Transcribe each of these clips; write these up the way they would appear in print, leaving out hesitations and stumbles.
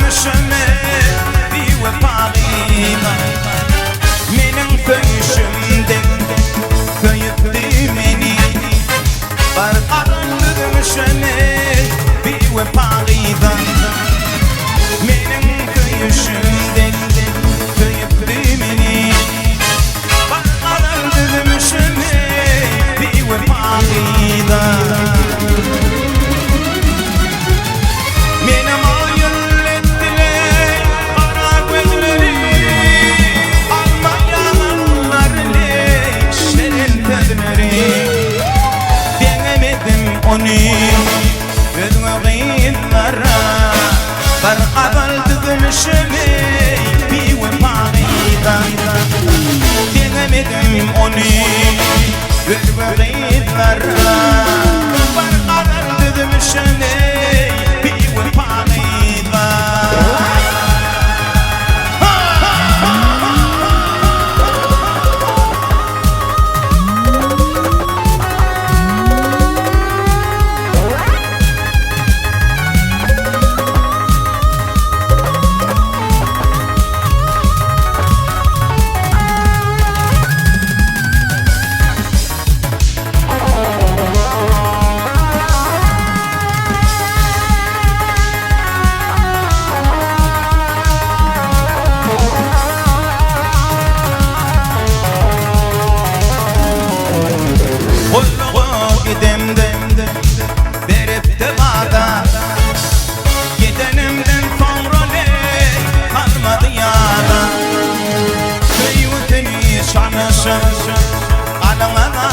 dövüşüme bir vefalıyla menin köyüşümde köyüttü meni barqadan dövüşüme bir vefalıyla menin köyüşümde köyüttü meni barqadan dövüşüme bir vefalıyla barqabal dövüşüme bir vefalıyla diyemedim onu gülbeyitlara barqabal dövüşüme bir vefalıyla berip de bağda gidenimden sonra ne kalmadı yana köyütünü şanışın alınada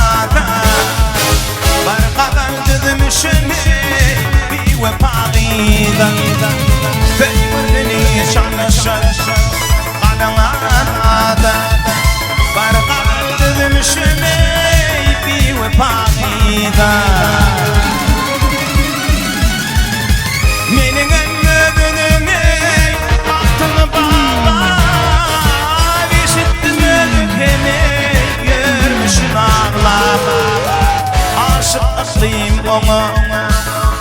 barqadan dövüşüme bir vefalıyla köyütünü şanışın alınada barqadan dövüşüme bir vefalıyla ona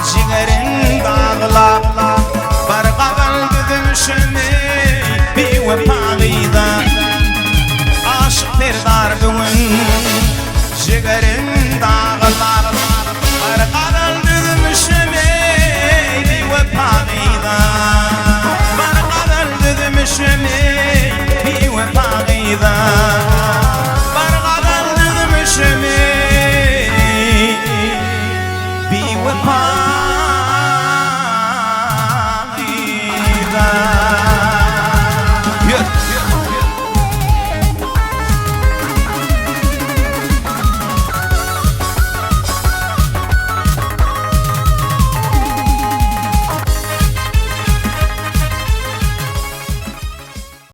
ciğerin dağla barqabal dövüşüme